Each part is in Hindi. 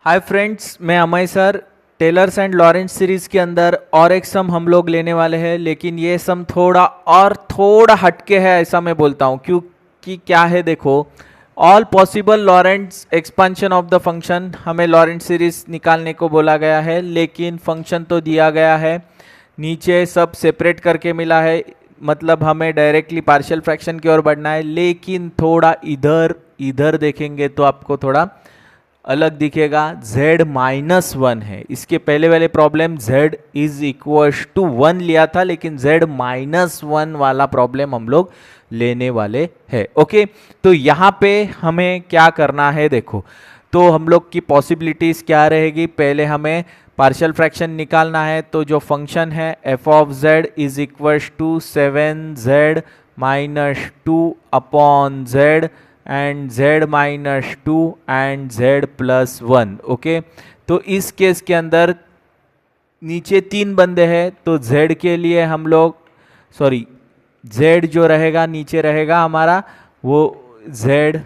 हाय फ्रेंड्स, मैं Amay sir. Taylor's and Laurent's series के अंदर और एक सम हम लोग लेने वाले हैं, लेकिन ये सम थोड़ा हटके है, ऐसा मैं बोलता हूँ। क्योंकि क्या है, देखो, all possible Lawrence expansion of the function, हमें लॉरेंस सीरीज निकालने को बोला गया है, लेकिन फंक्शन तो दिया गया है, नीचे सब सेपरेट करके मिला है, मतलब हमें डायरेक्टली पार्शियल फ्रैक्शन की ओर बढ़ना है। लेकिन थोड़ा इधर इधर देखेंगे तो आपको थोड़ा अलग दिखेगा। z-1 है, इसके पहले वाले problem z is equal to 1 लिया था, लेकिन z-1 वाला प्रॉब्लम हम लोग लेने वाले हैं। ओके, तो यहाँ पे हमें क्या करना है, देखो, तो हम लोग की पॉसिबिलिटीज क्या रहेगी। पहले हमें पार्शियल फ्रैक्शन निकालना है, तो जो फंक्शन है f of z is equal to 7z minus 2 upon z and z minus 2 and z plus 1। Okay, तो इस केस के अंदर नीचे 3 बंदे हैं, तो z के लिए हम लोग z जो रहेगा नीचे रहेगा हमारा वो z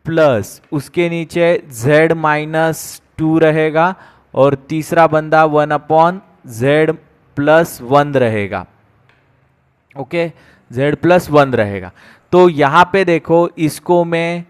प्लस, उसके नीचे z माइनस 2 रहेगा, और तीसरा बंदा 1 अपॉन z प्लस 1 रहेगा। ओके, z प्लस 1 रहेगा। तो यहाँ पे देखो, इसको मैं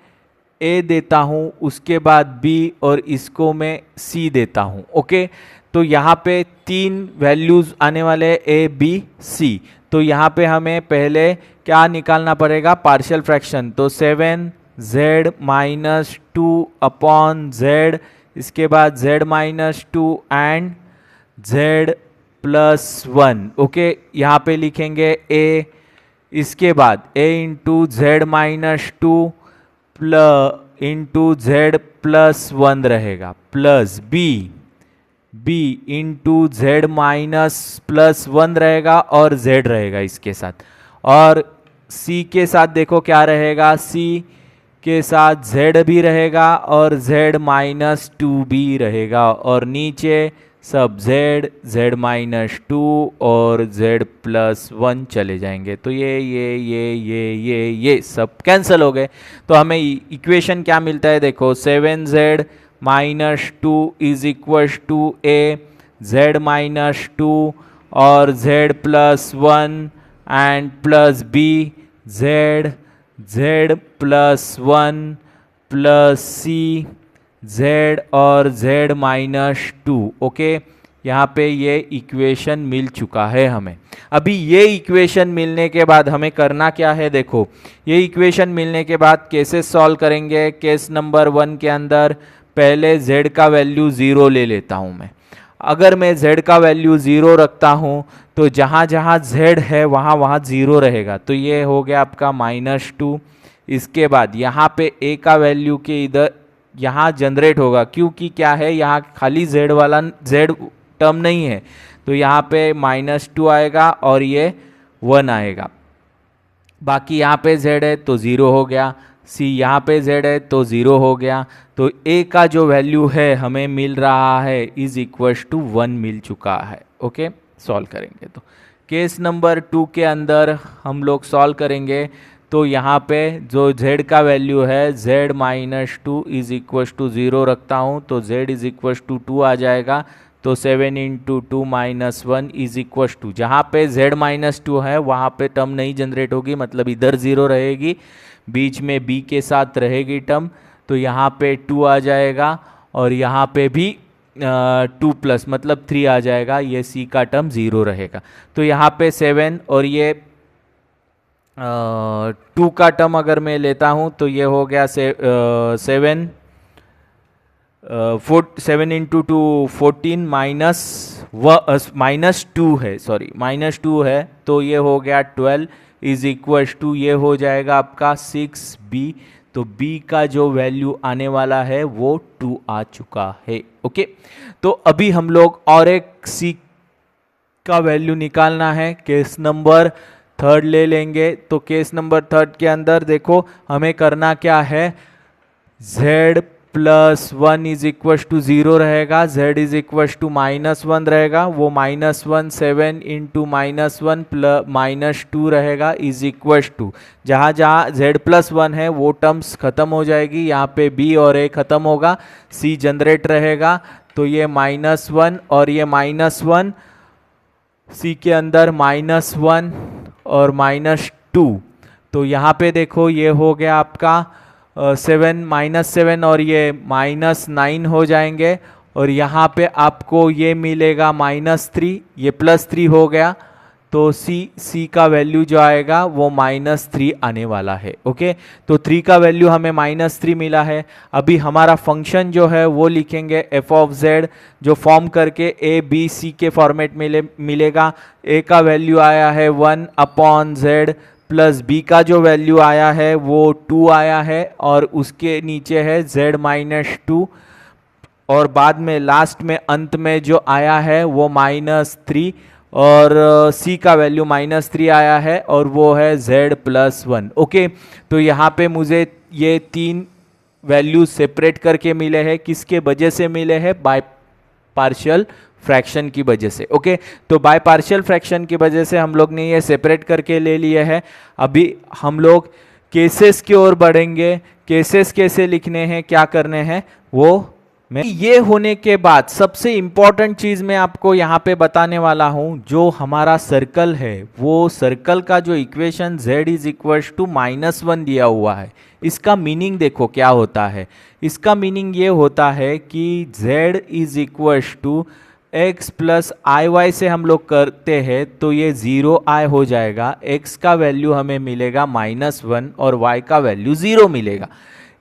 a देता हूँ, उसके बाद b, और इसको मैं c देता हूँ। ओके, तो यहाँ पे 3 वैल्यूज आने वाले a b c। तो यहाँ पे हमें पहले क्या निकालना पड़ेगा, पार्शियल फ्रैक्शन। तो 7z माइनस 2 अपॉन z, इसके बाद z minus 2 and z plus 1। Okay, यहाँ पे लिखेंगे a, इसके बाद a into Z minus 2 into Z plus 1 रहेगा, plus b into Z minus plus 1 रहेगा, और z रहेगा इसके साथ। और c के साथ देखो क्या रहेगा, c के साथ z भी रहेगा और z माइनस 2 भी रहेगा, और नीचे सब z माइनस 2 और z प्लस 1 चले जाएंगे। तो ये सब कैंसिल हो गए। तो हमें इक्वेशन क्या मिलता है, देखो, 7z minus 2 is equal to a z minus 2 और z plus 1 and plus b z plus 1 plus c z और z माइनस 2। ओके, यहाँ पे ये इक्वेशन मिल चुका है हमें। अभी ये इक्वेशन मिलने के बाद हमें करना क्या है, देखो, ये इक्वेशन मिलने के बाद कैसे सॉल्व करेंगे। केस नंबर 1 के अंदर पहले z का वैल्यू 0 ले लेता हूँ मैं। अगर मैं z का वैल्यू 0 रखता हूँ तो जहाँ जहाँ z है वहाँ वहाँ 0 रहेगा। तो ये हो गया आपका -2। इसके बाद यहाँ पे a का वैल्यू के इधर यहाँ जनरेट होगा, क्योंकि क्या है, यहाँ खाली z वाला z टर्म नहीं है, तो यहाँ पे -2 आएगा और ये 1 आएगा। बाकी यहाँ पे z है तो 0 हो गया, c यहाँ पे z है तो 0 हो गया। तो a का जो वैल्यू है हमें मिल रहा है इज इक्वल टू 1 मिल चुका है। ओके, सॉल्व करेंगे तो केस नंबर 2 के अंदर हम लोग सॉल्व करेंगे। तो यहाँ पे जो z का वैल्यू है z minus 2 is equal to 0 रखता हूँ, तो z इज इक्वल टू 2 आ जाएगा। तो 7 into 2 minus 1 is equal to, जहाँ पे z माइनस 2 है वहाँ पे टर्म नहीं जनरेट होगी, मतलब इधर 0 रहेगी, बीच में b के साथ रहेगी टर्म, तो यहाँ पे 2 आ जाएगा, और यहाँ पे भी 2 प्लस मतलब 3 आ जाएगा, ये c का टर्म 0 रहेगा। तो यहाँ पे 7 और ये 2 का टर्म अगर मैं लेता हूँ तो ये हो गया 7 इंटू 2 14 माइनस 2 है, सॉरी -2 है, तो ये हो गया 12 इज इक्वल टू, ये हो जाएगा आपका 6b। तो b का जो वैल्यू आने वाला है वो 2 आ चुका है। ओके, तो अभी हम लोग और एक c का वैल्यू निकालना है, केस नंबर 3 ले लेंगे। तो केस नंबर 3 के अंदर देखो हमें करना क्या है, z plus one is equal to zero रहेगा, z इज इक्वल टू -1 रहेगा, वो -1 7 इंटू -1 प्लस -2 रहेगा इज इक्वल टू, जहाँ जहाँ z+1 है वो टर्म्स खत्म हो जाएगी, यहाँ पे b और a खत्म होगा, c जनरेट रहेगा, तो ये -1 और ये -1, c के अंदर -1 और -2, तो यहाँ पे देखो ये हो गया आपका 7 -7 और ये -9 हो जाएंगे, और यहाँ पे आपको ये मिलेगा -3, ये +3 हो गया, तो c का वैल्यू जो आएगा वो -3 आने वाला है। ओके, तो 3 का वैल्यू हमें -3 मिला है। अभी हमारा फंक्शन जो है वो लिखेंगे f ऑफ z, जो फॉर्म करके a b c के फॉर्मेट में मिलेगा। a का वैल्यू आया है 1/z, प्लस b का जो वैल्यू आया है वो 2 आया है, और उसके नीचे है z-2, और बाद में लास्ट में अंत में जो आया है वो -3, और c का वैल्यू -3 आया है, और वो है z+1। ओके, तो यहाँ पे मुझे ये 3 वैल्यू सेपरेट करके मिले हैं, किसके वजह से मिले हैं? बाय पार्शियल फ्रैक्शन की वजह से। ओके, तो बाय पार्शियल फ्रैक्शन की वजह से हम लोग ने ये सेपरेट करके ले लिए है। अभी हम लोग केसेस की ओर बढ़ेंगे। केसेस कैसे लिखने हैं, क्या करने हैं, वो मैं ये होने के बाद सबसे इंपॉर्टेंट चीज मैं आपको यहाँ पे बताने वाला हूँ। जो हमारा सर्कल है, वो सर्कल का जो equation z is equal to -1 दिया हुआ है, इसका मीनिंग देखो क्या होता है। इसका मीनिंग ये होता है कि z is equal to x plus i y से हम लोग करते हैं तो ये 0i हो जाएगा, x का वैल्यू हमें मिलेगा -1 और y का वैल्यू 0 मिलेगा।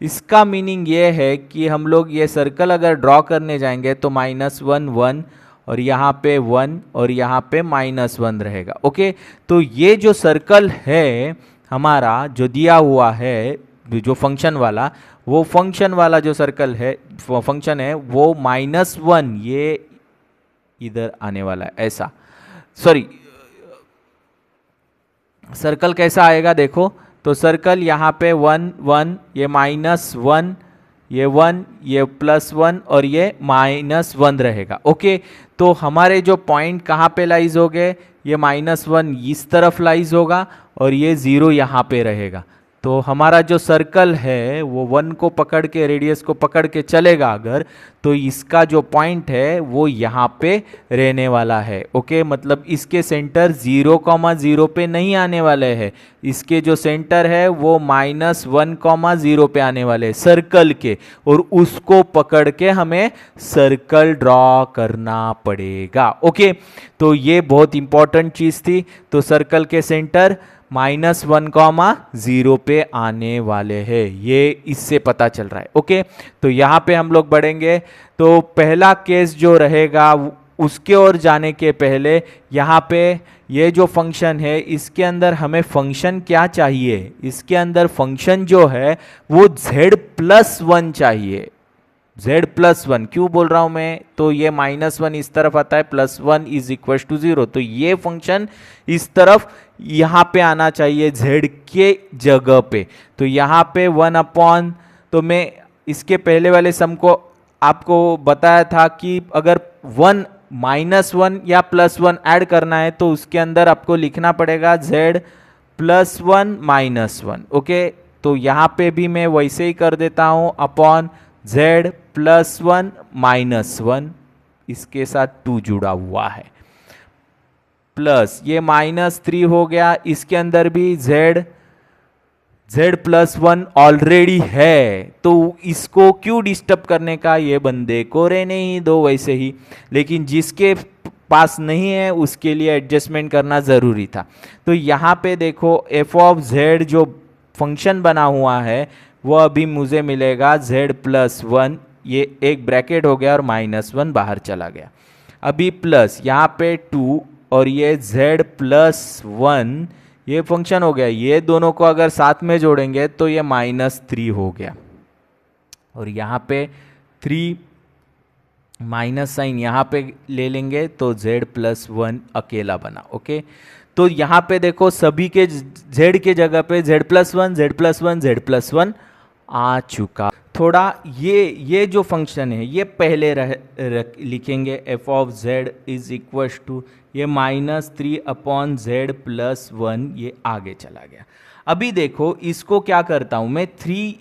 इसका मीनिंग ये है कि हम लोग ये सर्कल अगर ड्रॉ करने जाएंगे तो -1 1 और यहाँ पे 1 और यहाँ पे -1 रहेगा। ओके, तो ये जो सर्कल है हमारा जो दिया हुआ है, जो फंक्शन वाला, वो फंक्शन वाला जो सर्कल है, फंक्शन है, वो -1 ये इधर आने वाला है, ऐसा। सॉरी, सर्कल कैसा आएगा देखो, तो सर्कल यहाँ पे 1 1, ये -1, ये 1, ये +1 और ये -1 रहेगा। ओके, तो हमारे जो पॉइंट कहाँ पे लाइज हो गए, ये -1 इस तरफ लाइज होगा और ये 0 यहाँ पे रहेगा। तो हमारा जो सर्कल है वो 1 को पकड़ के, रेडियस को पकड़ के चलेगा अगर, तो इसका जो पॉइंट है वो यहाँ पे रहने वाला है। ओके, मतलब इसके सेंटर 0,0 पे नहीं आने वाले हैं, इसके जो सेंटर है वो -1,0 पे आने वाले हैं सर्कल के, और उसको पकड़ के हमें सर्कल ड्रॉ करना पड़ेगा। ओके, तो ये बहुत इंपॉर्टेंट चीज़ थी। तो सर्कल के सेंटर -1,0 पे आने वाले हैं, ये इससे पता चल रहा है। ओके, तो यहाँ पे हम लोग बढ़ेंगे। तो पहला केस जो रहेगा उसके ओर जाने के पहले यहाँ पे ये जो फंक्शन है इसके अंदर हमें फंक्शन क्या चाहिए, इसके अंदर फंक्शन जो है वो z+1 चाहिए। z+1 क्यों बोल रहा हूं मैं, तो ये -1 इस तरफ आता है, +1 इज इक्वल टू 0, तो ये फंक्शन इस तरफ यहाँ पे आना चाहिए z के जगह पे। तो यहाँ पे 1/, तो मैं इसके पहले वाले सम को आपको बताया था कि अगर 1 -1 या +1 ऐड करना है तो उसके अंदर आपको लिखना पड़ेगा z+1 -1। ओके, तो यहाँ पे भी मैं वैसे ही कर देता हूँ, अपॉन z+1 -1, इसके साथ 2 जुड़ा हुआ है, प्लस ये -3 हो गया, इसके अंदर भी z+1 ऑलरेडी है, तो इसको क्यों डिस्टर्ब करने का, ये बंदे को रहने ही दो वैसे ही। लेकिन जिसके पास नहीं है उसके लिए एडजस्टमेंट करना ज़रूरी था। तो यहाँ पे देखो f ऑफ z जो फंक्शन बना हुआ है वो अभी मुझे मिलेगा z+1, ये एक ब्रैकेट हो गया और -1 बाहर चला गया, अभी प्लस यहाँ पे 2 और ये z+1 ये फंक्शन हो गया। ये दोनों को अगर साथ में जोड़ेंगे तो ये -3 हो गया, और यहाँ पे 3 माइनस साइन यहाँ पे ले लेंगे तो z+1 अकेला बना। ओके, तो यहाँ पे देखो सभी के z के जगह पे z+1 आ चुका। थोड़ा ये जो फंक्शन है ये पहले लिखेंगे। F of z is equal to ये -3/z+1, ये आगे चला गया। अभी देखो इसको क्या करता हूँ मैं,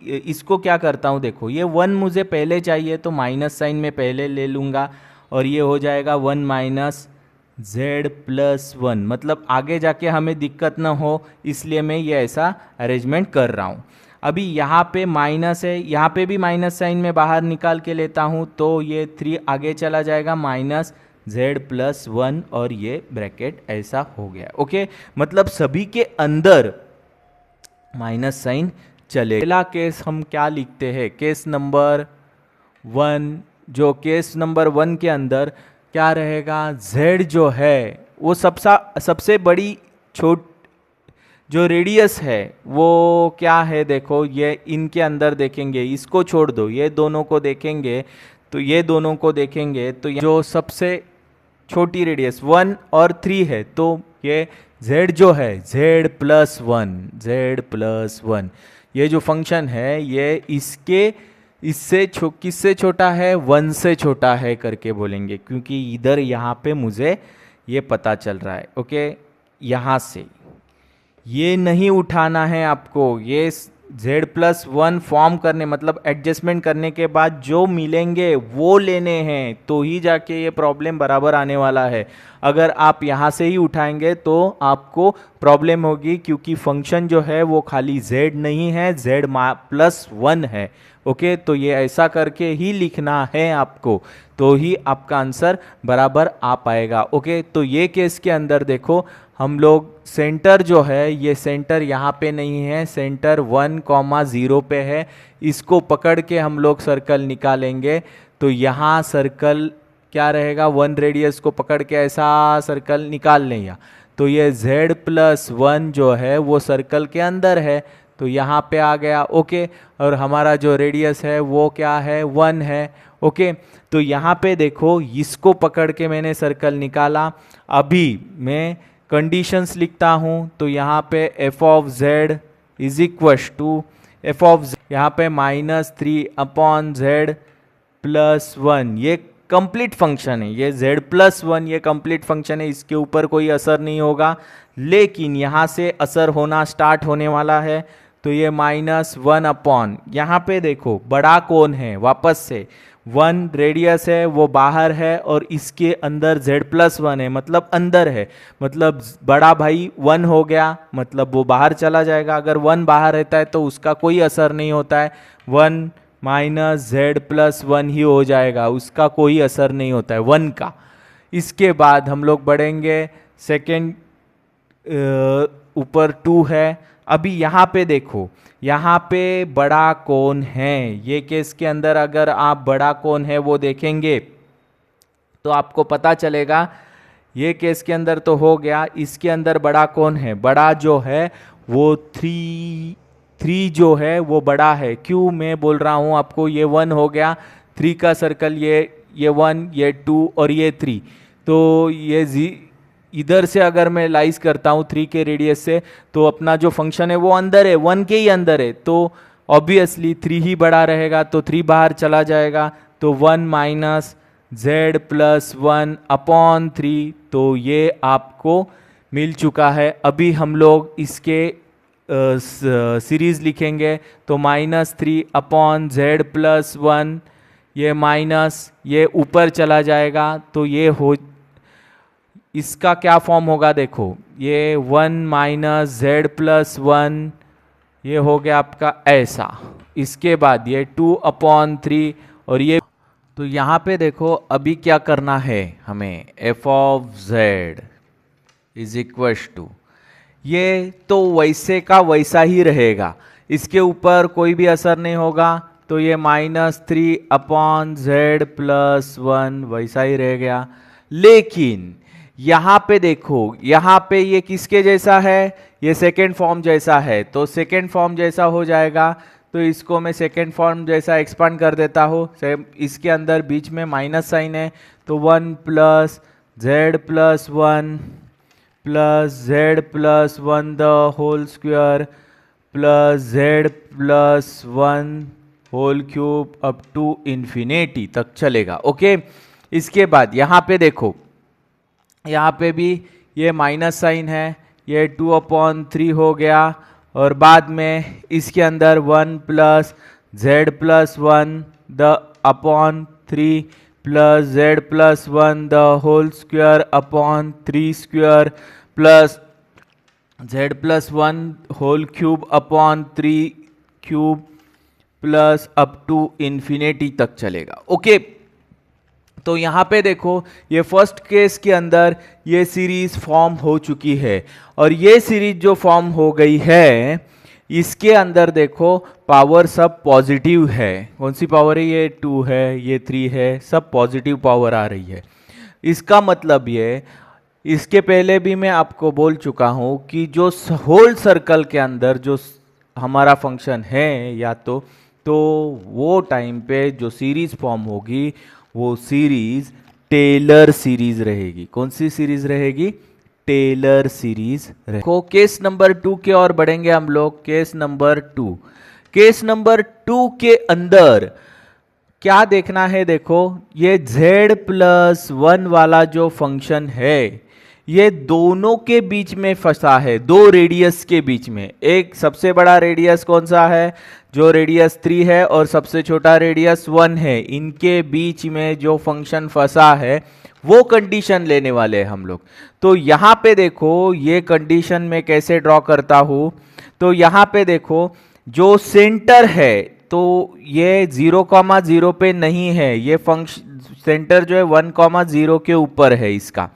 इसको क्या करता हूँ, देखो ये 1 मुझे पहले चाहिए तो माइनस साइन में पहले ले लूँगा और ये हो जाएगा 1 - z+1, मतलब आगे जाके हमें दिक्कत ना हो इसलिए मैं ये ऐसा अरेंजमेंट कर रहा हूँ। अभी यहाँ पे माइनस है, यहाँ पे भी माइनस साइन में बाहर निकाल के लेता हूँ तो ये 3 आगे चला जाएगा -z+1 और ये ब्रैकेट ऐसा हो गया। ओके, मतलब सभी के अंदर माइनस साइन चले। पहला केस हम क्या लिखते हैं, केस नंबर 1, जो केस नंबर 1 के अंदर क्या रहेगा, z जो है वो सबसे बड़ी जो रेडियस है वो क्या है, देखो ये इनके अंदर देखेंगे, इसको छोड़ दो, ये दोनों को देखेंगे तो जो सबसे छोटी रेडियस 1 और 3 है तो ये z जो है z+1, ये जो फंक्शन है ये किससे छोटा है, 1 से छोटा है करके बोलेंगे, क्योंकि इधर यहाँ पे मुझे ये पता चल रहा है। ओके, यहाँ से ये नहीं उठाना है आपको, ये z+1 फॉर्म करने मतलब एडजस्टमेंट करने के बाद जो मिलेंगे वो लेने हैं, तो ही जाके ये प्रॉब्लम बराबर आने वाला है। अगर आप यहाँ से ही उठाएंगे तो आपको प्रॉब्लम होगी, क्योंकि फंक्शन जो है वो खाली z नहीं है, z+1 है। ओके, तो ये ऐसा करके ही लिखना है आपको, तो ही आपका आंसर बराबर आ पाएगा। ओके, तो ये केस के अंदर देखो हम लोग सेंटर जो है, ये सेंटर यहाँ पे नहीं है, सेंटर 1,0 पे है, इसको पकड़ के हम लोग सर्कल निकालेंगे। तो यहाँ सर्कल क्या रहेगा, 1 रेडियस को पकड़ के ऐसा सर्कल निकाल लेंगे, तो ये z+1 जो है वो सर्कल के अंदर है, तो यहाँ पे आ गया। ओके, और हमारा जो रेडियस है वो क्या है, 1 है। ओके, तो यहाँ पे देखो इसको पकड़ के मैंने सर्कल निकाला। अभी मैं कंडीशंस लिखता हूँ, तो यहाँ पे f of z is equal to यहाँ पे -3/z+1, ये कंप्लीट फंक्शन है, ये z+1 ये कंप्लीट फंक्शन है, इसके ऊपर कोई असर नहीं होगा, लेकिन यहाँ से असर होना स्टार्ट होने वाला है। तो ये -1 यहाँ पे देखो बड़ा कौन है, वापस से 1 रेडियस है वो बाहर है और इसके अंदर z+1 है, मतलब अंदर है, मतलब बड़ा भाई 1 हो गया, मतलब वो बाहर चला जाएगा। अगर 1 बाहर रहता है तो उसका कोई असर नहीं होता है, 1 - z+1 ही हो जाएगा, उसका कोई असर नहीं होता है 1 का। इसके बाद हम लोग बढ़ेंगे, सेकेंड ऊपर 2 है। अभी यहाँ पे देखो, यहाँ पे बड़ा कौन है, ये केस के अंदर अगर आप बड़ा कौन है वो देखेंगे तो आपको पता चलेगा, ये केस के अंदर तो हो गया, इसके अंदर बड़ा कौन है, बड़ा जो है वो 3 जो है वो बड़ा है। क्यों मैं बोल रहा हूँ आपको, ये 1 हो गया, 3 का सर्कल ये 1, ये 2 और ये 3, तो ये इधर से अगर मैं लाइज करता हूँ 3 के रेडियस से, तो अपना जो फंक्शन है वो अंदर है, 1 के ही अंदर है, तो ऑब्वियसली 3 ही बड़ा रहेगा, तो 3 बाहर चला जाएगा, तो 1 - z+1/3, तो ये आपको मिल चुका है। अभी हम लोग इसके सीरीज लिखेंगे, तो -3/z+1, ये माइनस ये ऊपर चला जाएगा, तो ये इसका क्या फॉर्म होगा, देखो ये 1 - z+1, ये हो गया आपका ऐसा। इसके बाद ये 2/3 और ये, तो यहाँ पे देखो अभी क्या करना है हमें, f of z is equal to, ये तो वैसे का वैसा ही रहेगा, इसके ऊपर कोई भी असर नहीं होगा, तो ये -3/z+1 वैसा ही रह गया। लेकिन यहाँ पे देखो, यहाँ पे ये किसके जैसा है, ये सेकेंड फॉर्म जैसा है, तो सेकेंड फॉर्म जैसा हो जाएगा, तो इसको मैं सेकेंड फॉर्म जैसा एक्सपांड कर देता हूँ। इसके अंदर बीच में माइनस साइन है, तो 1 + z+1 + z+1 the whole square + z+1 whole cube up to infinity तक चलेगा। ओके, इसके बाद यहाँ पे देखो, यहाँ पे भी ये माइनस साइन है, ये 2/3 हो गया, और बाद में इसके अंदर 1 plus z plus 1 the upon 3 plus z plus 1 the whole square upon 3 square plus z plus 1 whole cube upon 3 cube plus up to infinity तक चलेगा। ओके, तो यहाँ पे देखो, ये फर्स्ट केस के अंदर ये सीरीज फॉर्म हो चुकी है, और ये सीरीज जो फॉर्म हो गई है इसके अंदर देखो पावर सब पॉजिटिव है। कौन सी पावर है? ये 2 है, ये 3 है, सब पॉजिटिव पावर आ रही है। इसका मतलब ये, इसके पहले भी मैं आपको बोल चुका हूँ कि जो होल सर्कल के अंदर जो हमारा फंक्शन है या तो वो टाइम पे जो सीरीज फॉर्म होगी वो सीरीज टेलर सीरीज रहेगी। कौन सी सीरीज रहेगी? टेलर सीरीज रहेगी। केस नंबर 2 के और बढ़ेंगे हम लोग। केस नंबर 2, केस नंबर 2 के अंदर क्या देखना है? देखो, ये z प्लस 1 वाला जो फंक्शन है ये दोनों के बीच में फंसा है, दो रेडियस के बीच में। एक सबसे बड़ा रेडियस कौन सा है? जो रेडियस 3 है, और सबसे छोटा रेडियस 1 है। इनके बीच में जो फंक्शन फंसा है वो कंडीशन लेने वाले हैं हम लोग। तो यहाँ पे देखो, ये कंडीशन मैं कैसे ड्रॉ करता हूँ? तो यहाँ पे देखो, जो सेंटर है तो ये 0,0 पे नहीं है, ये फंक्शन सेंटर जो है 1,0 के ऊपर है इसका।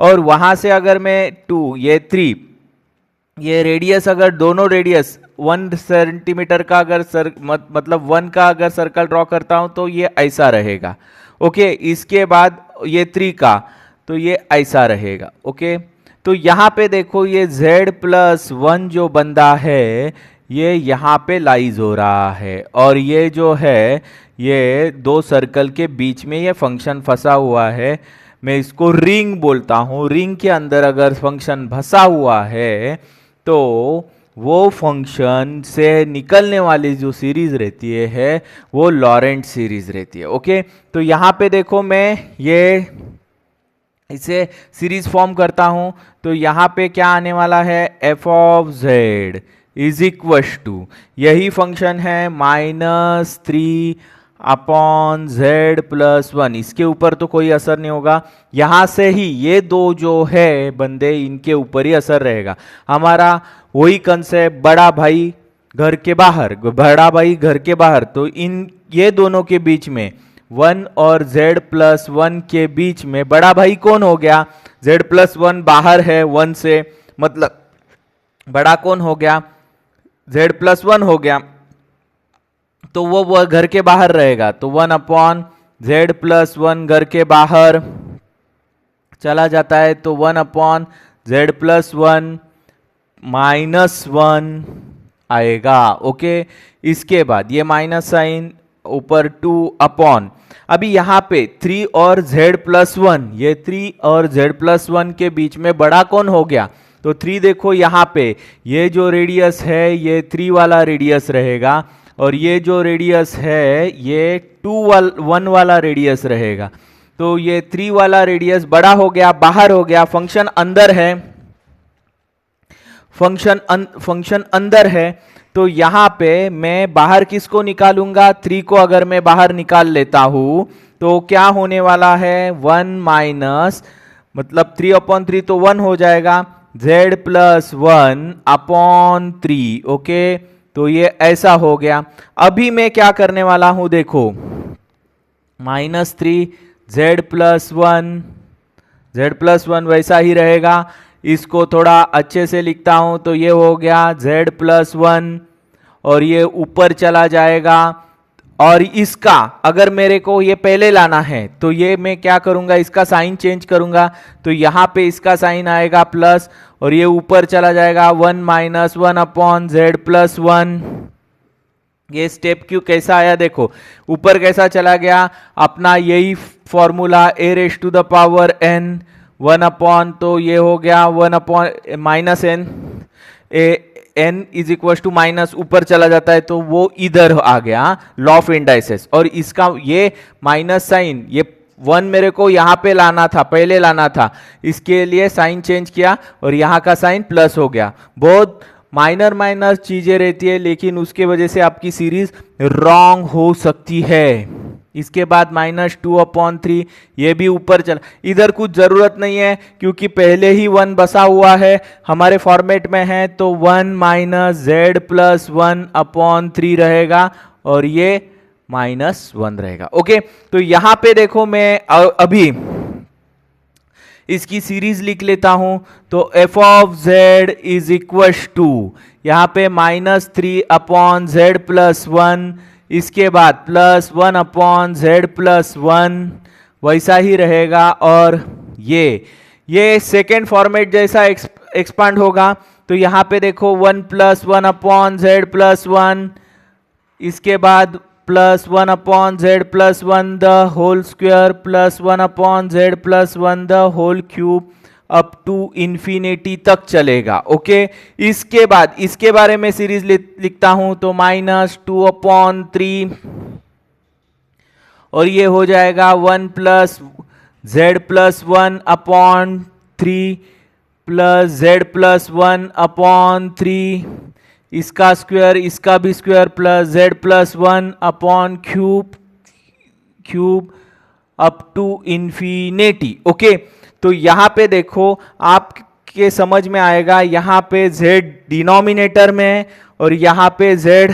और वहां से अगर मैं 2, ये 3, ये रेडियस, अगर दोनों रेडियस 1 सेंटीमीटर का अगर मतलब 1 का अगर सर्कल ड्रॉ करता हूं तो ये ऐसा रहेगा। ओके, इसके बाद ये 3 का, तो ये ऐसा रहेगा। ओके, तो यहाँ पे देखो, ये z प्लस 1 जो बंदा है ये यहाँ पे लाइज हो रहा है, और ये जो है ये दो सर्कल के बीच में ये फंक्शन फंसा हुआ है। मैं इसको रिंग बोलता हूँ। रिंग के अंदर अगर फंक्शन फंसा हुआ है तो वो फंक्शन से निकलने वाली जो सीरीज रहती है वो लॉरेंट सीरीज रहती है। ओके, तो यहाँ पे देखो, मैं ये इसे सीरीज फॉर्म करता हूँ, तो यहाँ पे क्या आने वाला है? f of z is equal to, यही फंक्शन है -3 अपॉन z प्लस 1। इसके ऊपर तो कोई असर नहीं होगा, यहाँ से ही ये दो जो है बंदे, इनके ऊपर ही असर रहेगा। हमारा वही कंसेप्ट, बड़ा भाई घर के बाहर, बड़ा भाई घर के बाहर, तो इन ये दोनों के बीच में 1 और z प्लस 1 के बीच में बड़ा भाई कौन हो गया? z प्लस 1 बाहर है 1 से, मतलब बड़ा कौन हो गया? z प्लस 1 हो गया, तो वो घर के बाहर रहेगा, तो 1 अपॉन z प्लस 1 घर के बाहर चला जाता है, तो 1 अपॉन z प्लस 1 -1 आएगा। ओके, इसके बाद ये माइनस साइन ऊपर 2 अपॉन, अभी यहाँ पे 3 और z प्लस 1, ये 3 और z प्लस 1 के बीच में बड़ा कौन हो गया? तो 3 देखो यहाँ पे, ये जो रेडियस है ये 3 वाला रेडियस रहेगा, और ये जो रेडियस है ये 1 वाला रेडियस रहेगा। तो ये 3 वाला रेडियस बड़ा हो गया, बाहर हो गया, फंक्शन अंदर है, फंक्शन अंदर है। तो यहाँ पे मैं बाहर किसको निकालूंगा? 3 को अगर मैं बाहर निकाल लेता हूं तो क्या होने वाला है? 1 माइनस, मतलब 3/3 तो 1 हो जाएगा, z प्लस 1 अपॉन 3। ओके, तो ये ऐसा हो गया। अभी मैं क्या करने वाला हूं? देखो, -3 z प्लस 1, z प्लस 1 वैसा ही रहेगा। इसको थोड़ा अच्छे से लिखता हूं, तो ये हो गया z प्लस 1, और ये ऊपर चला जाएगा। और इसका अगर मेरे को ये पहले लाना है तो ये मैं क्या करूंगा? इसका साइन चेंज करूंगा, तो यहाँ पे इसका साइन आएगा प्लस, और ये ऊपर चला जाएगा 1 माइनस 1 अपॉन z प्लस 1। ये स्टेप क्यू कैसा आया? देखो, ऊपर कैसा चला गया? अपना यही फॉर्मूला a⁻n 1 अपॉन, तो ये हो गया 1 upon -n, n is equal to minus ऊपर चला जाता है तो वो इधर आ गया लॉ ऑफ इंडाइसेस, और इसका ये माइनस साइन, ये वन मेरे को यहां पे लाना था, पहले लाना था, इसके लिए साइन चेंज किया और यहां का साइन प्लस हो गया। बहुत माइनर माइनर चीजें रहती है लेकिन उसके वजह से आपकी सीरीज रॉन्ग हो सकती है। इसके बाद -2/3 ये भी ऊपर चला, इधर कुछ जरूरत नहीं है क्योंकि पहले ही 1 बसा हुआ है हमारे फॉर्मेट में है, तो 1 - z + 1/3 रहेगा और ये -1 रहेगा। ओके, तो यहां पे देखो मैं अभी इसकी सीरीज लिख लेता हूं, तो f of z is equal to यहां पे -3/z + 1, इसके बाद +1/z + 1 वैसा ही रहेगा, और ये सेकेंड फॉर्मेट जैसा एक्सपांड होगा। तो यहां पे देखो 1 + 1/z + 1, इसके बाद +1/z + 1 the whole square +1/z + 1 the whole cube up to infinity तक चलेगा। ओके, इसके बाद इसके बारे में सीरीज लिखता हूं तो -2/3 और ये हो जाएगा 1 + z + 1/3 + z + 1/3, इसका स्क्वायर इसका भी square +z + 1/³ up to infinity. Okay, तो यहां पे देखो आपके समझ में आएगा, यहां पे z डिनोमिनेटर में है और यहां पे z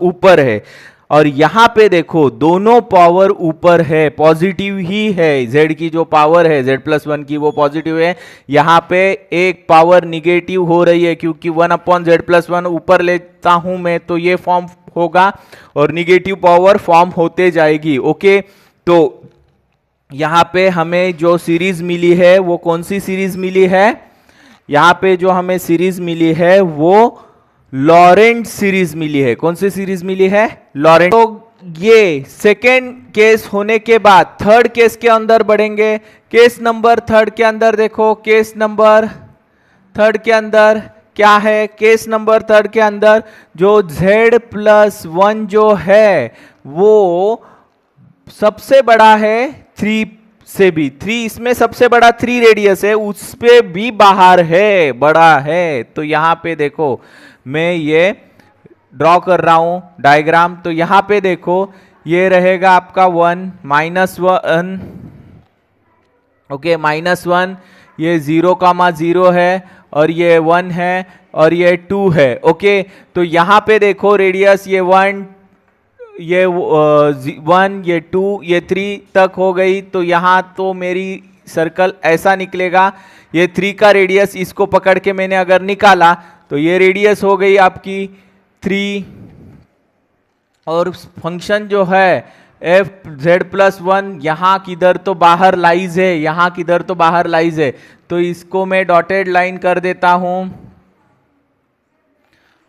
ऊपर है, और यहां पे देखो दोनों पावर ऊपर है, पॉजिटिव ही है, z की जो पावर है z + 1 की वो पॉजिटिव है। यहां पे एक पावर निगेटिव हो रही है क्योंकि 1/z + 1 ऊपर लेता हूं मैं तो ये फॉर्म होगा और निगेटिव पावर फॉर्म होते जाएगी। ओके, तो यहां पे हमें जो सीरीज मिली है वो कौन सी सीरीज मिली है? यहां पे जो हमें सीरीज मिली है वो लॉरेंट सीरीज मिली है। कौन सी सीरीज मिली है? लॉरेंट। तो ये सेकेंड केस होने के बाद थर्ड केस के अंदर बढ़ेंगे। केस नंबर थर्ड के अंदर देखो, केस नंबर थर्ड के अंदर क्या है? केस नंबर थर्ड के अंदर जो z + 1 जो है वो सबसे बड़ा है 3 से भी, 3 इसमें सबसे बड़ा 3 रेडियस है, उस पे भी बाहर है, बड़ा है। तो यहां पे देखो मैं ये ड्रॉ कर रहा हूं डायग्राम, तो यहां पे देखो ये रहेगा आपका 1 -1, ओके, -1, ये 0,0 है और ये 1 है और ये 2 है। ओके, तो यहां पे देखो रेडियस ये 1, ये 1, ये 2, ये 3 तक हो गई। तो यहां तो मेरी सर्कल ऐसा निकलेगा, ये 3 का रेडियस इसको पकड़ के मैंने अगर निकाला तो ये रेडियस हो गई आपकी 3, और फंक्शन जो है z + 1 यहां किधर तो बाहर लाइज है, यहां किधर तो बाहर लाइज है, तो इसको मैं डॉटेड लाइन कर देता हूं।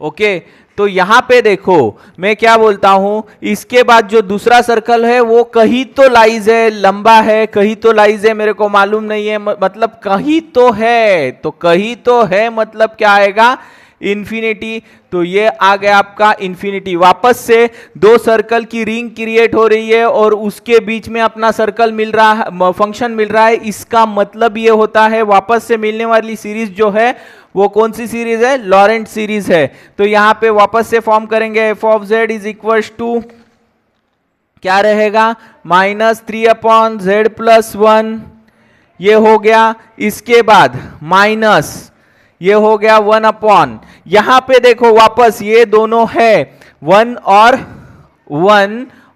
ओके, तो यहां पे देखो मैं क्या बोलता हूं, इसके बाद जो दूसरा सर्कल है वो कहीं तो लाइज है, लंबा है, कहीं तो लाइज है, मेरे को मालूम नहीं है, मतलब कहीं तो है, तो कहीं तो है मतलब क्या आएगा? इंफिनिटी। तो ये आ गया आपका इंफिनिटी। वापस से 2 सर्कल की रिंग क्रिएट हो रही है और उसके बीच में अपना सर्कल मिल रहा है, फंक्शन मिल रहा है। इसका मतलब ये होता है वापस से मिलने वाली सीरीज जो है वो कौन सी सीरीज है? लॉरेंट सीरीज है। तो यहां पे वापस से फॉर्म करेंगे, f of z is equal to क्या रहेगा? -3/z + 1, ये हो गया। इसके बाद माइनस ये हो गया 1/, यहां पे देखो वापस ये दोनों है 1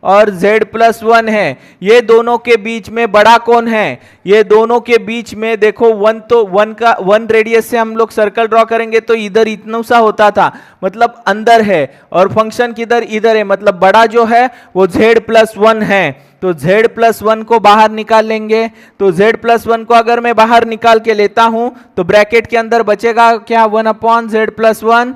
और z + 1 है, ये दोनों के बीच में बड़ा कौन है? ये दोनों के बीच में देखो 1, तो 1 रेडियस से हम लोग सर्कल ड्रॉ करेंगे तो इधर इतना सा होता था, मतलब अंदर है, और फंक्शन किधर? इधर है, मतलब बड़ा जो है वो z + 1 है। तो z + 1 को बाहर निकाल लेंगे, तो z + 1 को अगर मैं बाहर निकाल के लेता हूं तो ब्रैकेट के अंदर बचेगा क्या? 1/z + 1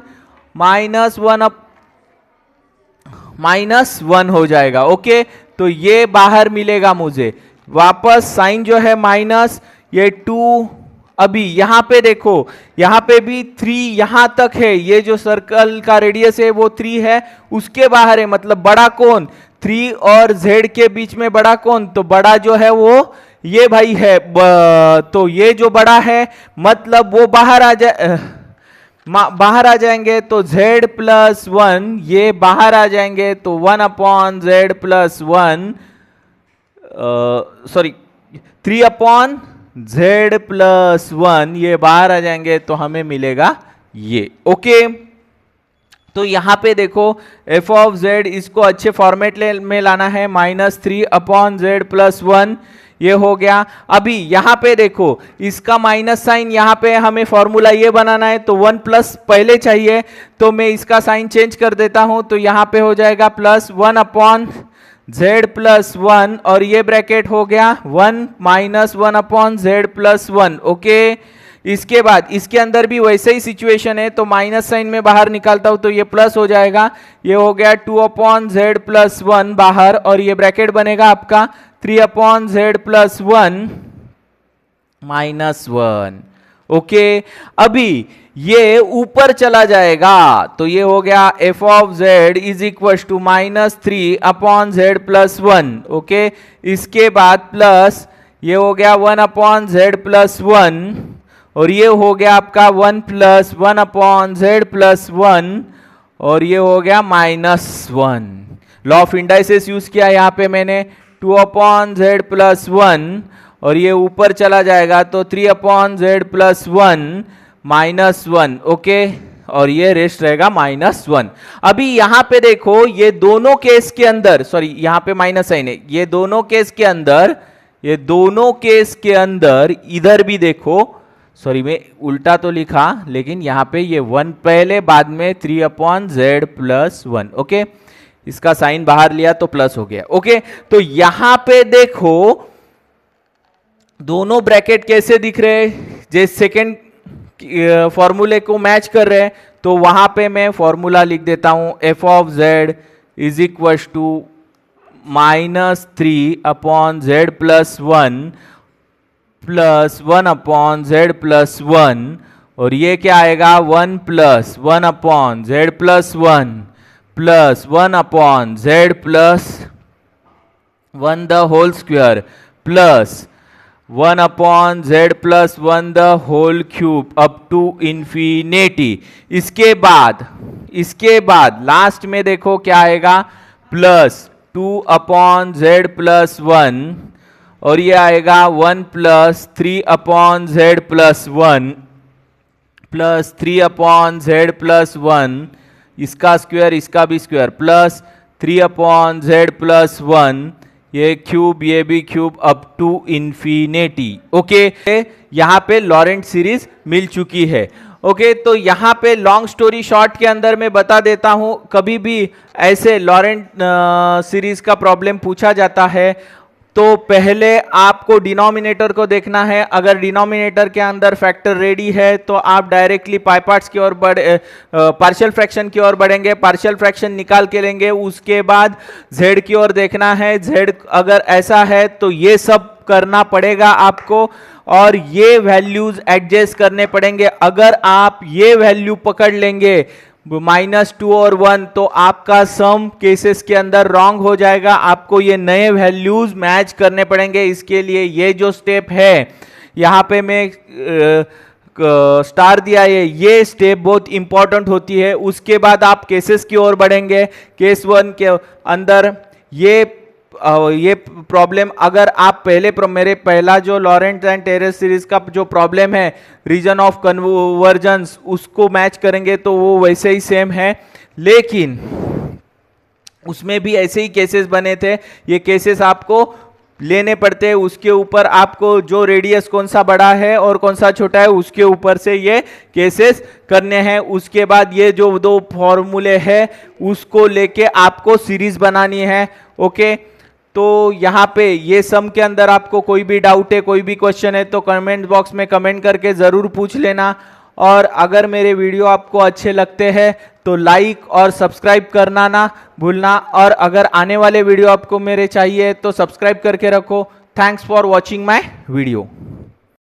-1 हो जाएगा। ओके, तो ये बाहर मिलेगा मुझे। वापस साइन जो है माइनस, ये 2 अभी यहां पे देखो, यहां पे भी 3 यहां तक है, ये जो सर्कल का रेडियस है वो 3 है, उसके बाहर है, मतलब बड़ा कौन, 3 और z के बीच में बड़ा कौन, तो बड़ा जो है वो ये भाई है, तो ये जो बड़ा है मतलब वो बाहर आ जाए, बाहर आ जाएंगे, तो z प्लस 1 ये बाहर आ जाएंगे, तो 1 upon z plus 1, sorry 3 upon z plus 1 ये बाहर आ जाएंगे, तो हमें मिलेगा ये। ओके, तो यहां पे देखो f ऑफ z, इसको अच्छे फॉर्मेट में लाना है, -3 अपॉन z प्लस 1 ये हो गया। अभी यहां पे देखो इसका माइनस साइन, यहां पे हमें फॉर्मूला ये बनाना है, तो 1 प्लस पहले चाहिए, तो मैं इसका साइन चेंज कर देता हूं, तो यहां पे हो जाएगा प्लस 1 अपॉन z प्लस 1, और ये ब्रैकेट हो गया 1 minus 1 upon z plus 1। Okay, इसके बाद इसके अंदर भी वैसे ही सिचुएशन है, तो माइनस साइन में बाहर निकालता हूं तो ये प्लस हो जाएगा, ये हो गया 2 अपॉन z प्लस 1 बाहर, और ये ब्रैकेट बनेगा आपका 3 upon z plus 1 minus 1। Okay, अभी ये ऊपर चला जाएगा, तो ये हो गया f of z is equal to -3 upon z plus 1। Okay, इसके बाद प्लस ये हो गया 1 अपॉन z प्लस 1, और ये हो गया आपका 1 प्लस 1 अपॉन z प्लस 1, और ये हो गया -1। लॉ ऑफ इंडाइसेस यूज किया यहाँ पे मैंने, 2 अपॉन z प्लस 1, और ये ऊपर चला जाएगा, तो 3 अपॉन z प्लस 1 -1। ओके, और ये रेस्ट रहेगा -1। अभी यहां पे देखो ये दोनों केस के अंदर, सॉरी यहां पे माइनस साइन है, ये दोनों केस के अंदर, ये दोनों केस के अंदर इधर भी देखो, सॉरी मैं उल्टा तो लिखा, लेकिन यहां पे ये 1 पहले बाद में 3 अपॉन z प्लस 1। ओके, इसका साइन बाहर लिया तो प्लस हो गया। ओके, तो यहां पे देखो दोनों ब्रैकेट कैसे दिख रहे हैं, जैसे सेकेंड फॉर्मूले को मैच कर रहे हैं, तो वहां पे मैं फॉर्मूला लिख देता हूं, f of z is equal to -3 upon z plus 1 plus 1 upon z plus 1, और ये क्या आएगा 1 plus 1 upon z plus 1 plus 1 upon z plus 1 the whole square plus 1 upon z plus 1 the whole cube up to infinity. इसके बाद लास्ट में देखो क्या आएगा, प्लस 2 अपॉन z प्लस 1, और ये आएगा 1 plus 3 upon z plus 1 plus 3 upon z plus 1, इसका स्क्वायर इसका भी square, plus 3 upon z plus 1, ये क्यूब ये भी cube up to infinity. Okay, यहां पे लॉरेंट सीरीज मिल चुकी है। ओके, तो यहां पे लॉन्ग स्टोरी शॉर्ट के अंदर मैं बता देता हूं, कभी भी ऐसे लॉरेंट सीरीज का प्रॉब्लम पूछा जाता है तो पहले आपको डिनोमिनेटर को देखना है। अगर डिनोमिनेटर के अंदर फैक्टर रेडी है तो आप डायरेक्टली पाई पार्ट्स की ओर पार्शियल फ्रैक्शन की ओर बढ़ेंगे, पार्शियल फ्रैक्शन निकाल के लेंगे, उसके बाद z की ओर देखना है। z अगर ऐसा है तो ये सब करना पड़ेगा आपको, और ये वैल्यूज एडजस्ट करने पड़ेंगे। अगर आप ये वैल्यू पकड़ लेंगे -2 और 1, तो आपका सम केसेस के अंदर रॉन्ग हो जाएगा, आपको ये नए वैल्यूज मैच करने पड़ेंगे। इसके लिए ये जो स्टेप है यहाँ पे मैं स्टार दिया है, ये स्टेप बहुत इंपॉर्टेंट होती है। उसके बाद आप केसेस की ओर बढ़ेंगे। केस 1 के अंदर ये प्रॉब्लम, अगर आप मेरे पहला जो लॉरेंट एंड टेलर सीरीज का जो प्रॉब्लम है रीजन ऑफ कन्वर्जेंस, उसको मैच करेंगे तो वो वैसे ही सेम है, लेकिन उसमें भी ऐसे ही केसेस बने थे। ये केसेस आपको लेने पड़ते हैं, उसके ऊपर आपको जो रेडियस कौन सा बड़ा है और कौन सा छोटा है उसके ऊपर से ये केसेस करने हैं। उसके बाद ये जो दो फॉर्मूले हैं उसको लेके आपको सीरीज बनानी है। ओके, तो यहाँ पे ये सम के अंदर आपको कोई भी डाउट है, कोई भी क्वेश्चन है तो कमेंट बॉक्स में कमेंट करके ज़रूर पूछ लेना। और अगर मेरे वीडियो आपको अच्छे लगते हैं तो लाइक और सब्सक्राइब करना ना भूलना, और अगर आने वाले वीडियो आपको मेरे चाहिए तो सब्सक्राइब करके रखो। Thanks for watching my video.